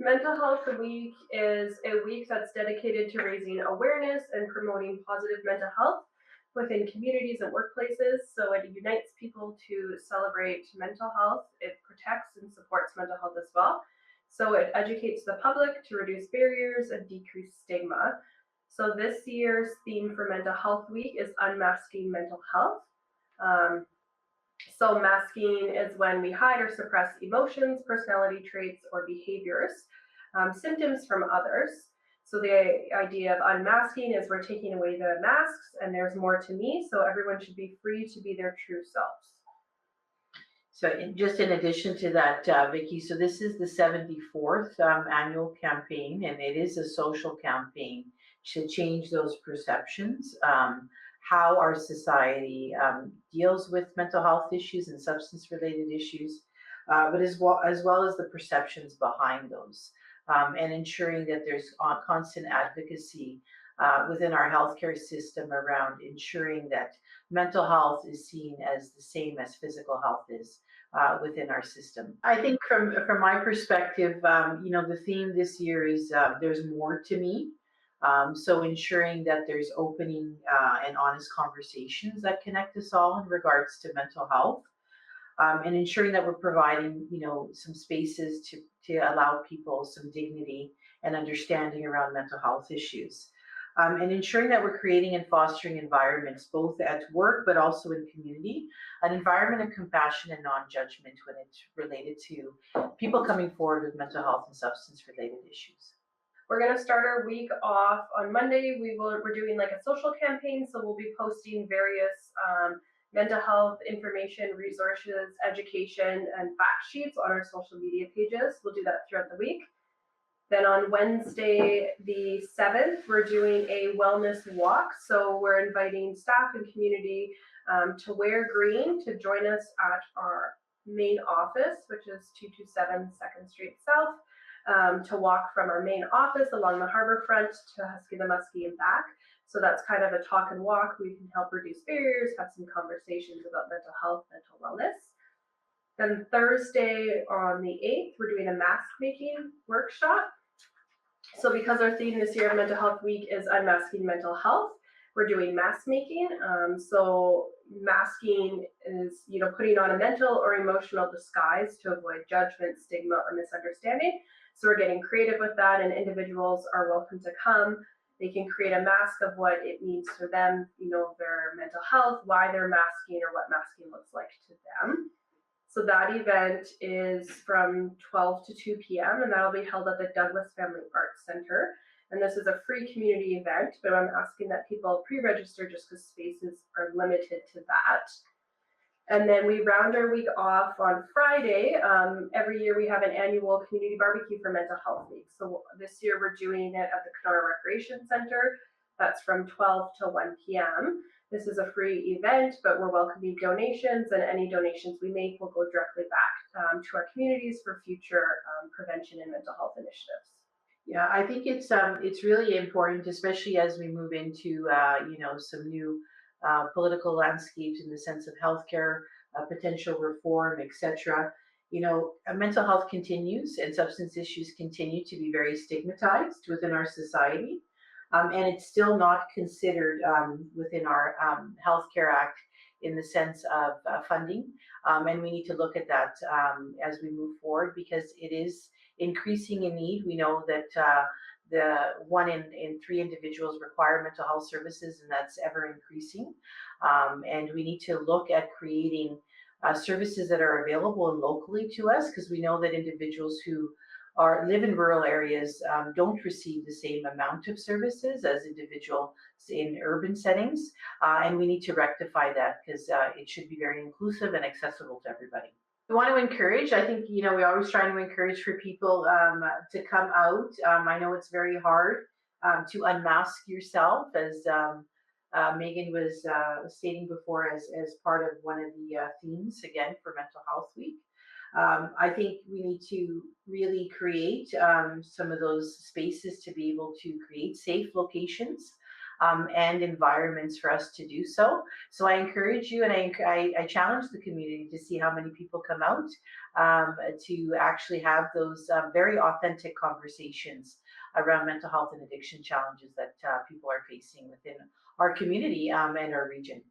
Mental Health Week is a week that's dedicated to raising awareness and promoting positive mental health within communities and workplaces. So it unites people to celebrate mental health. It protects and supports mental health as well. So it educates the public to reduce barriers and decrease stigma. So this year's theme for Mental Health Week is Unmasking Mental Health. Um, so masking is when we hide or suppress emotions, personality traits, or behaviors, symptoms from others. So the idea of unmasking is we're taking away the masks and there's more to me. So everyone should be free to be their true selves. So just in addition to that, Vicki, so this is the 74th annual campaign, and it is a social campaign to change those perceptions, how our society deals with mental health issues and substance-related issues, but as well as the perceptions behind those, and ensuring that there's constant advocacy within our healthcare system around ensuring that mental health is seen as the same as physical health is within our system. I think from my perspective, the theme this year is there's more to me. So ensuring that there's opening and honest conversations that connect us all in regards to mental health, and ensuring that we're providing, some spaces to allow people some dignity and understanding around mental health issues. And ensuring that we're creating and fostering environments both at work but also in community, an environment of compassion and non-judgment when it's related to people coming forward with mental health and substance-related issues. We're going to start our week off on Monday. We're doing like a social campaign, so we'll be posting various mental health information, resources, education, and fact sheets on our social media pages. We'll do that throughout the week. Then on Wednesday, the 7th, we're doing a wellness walk. So we're inviting staff and community to wear green to join us at our main office, which is 227 2nd Street South, to walk from our main office along the harbor front to Husky the Muskie and back. So that's kind of a talk and walk. We can help reduce barriers, have some conversations about mental health, mental wellness. Then Thursday on the 8th, we're doing a mask making workshop. So because our theme this year of Mental Health Week is Unmasking Mental Health, we're doing mask making. So masking is, putting on a mental or emotional disguise to avoid judgment, stigma, or misunderstanding. So we're getting creative with that, and individuals are welcome to come. They can create a mask of what it means for them, their mental health, why they're masking, or what masking looks like to them. So that event is from 12 to 2 p.m. and that'll be held at the Douglas Family Arts Center. And this is a free community event, but I'm asking that people pre-register just because spaces are limited to that. And then we round our week off on Friday. Every year we have an annual community barbecue for Mental Health Week. So this year we're doing it at the Kenora Recreation Center. That's from 12 to 1 p.m. This is a free event, but we're welcoming donations, and any donations we make will go directly back to our communities for future prevention and mental health initiatives. Yeah, I think it's really important, especially as we move into some new political landscapes in the sense of healthcare, potential reform, etc. Mental health continues, and substance issues continue to be very stigmatized within our society. And it's still not considered within our Healthcare Act in the sense of funding. And we need to look at that as we move forward because it is increasing in need. We know that the 1 in 3 individuals require mental health services, and that's ever increasing. And we need to look at creating services that are available and locally to us because we know that individuals who live in rural areas don't receive the same amount of services as individuals in urban settings, and we need to rectify that because it should be very inclusive and accessible to everybody. We want to encourage, I think, we always try to encourage for people to come out. I know it's very hard to unmask yourself, as Megan was stating before, as part of one of the themes, again, for Mental Health Week. I think we need to really create some of those spaces to be able to create safe locations and environments for us to do so. So I encourage you, and I challenge the community to see how many people come out to actually have those very authentic conversations around mental health and addiction challenges that people are facing within our community and our region.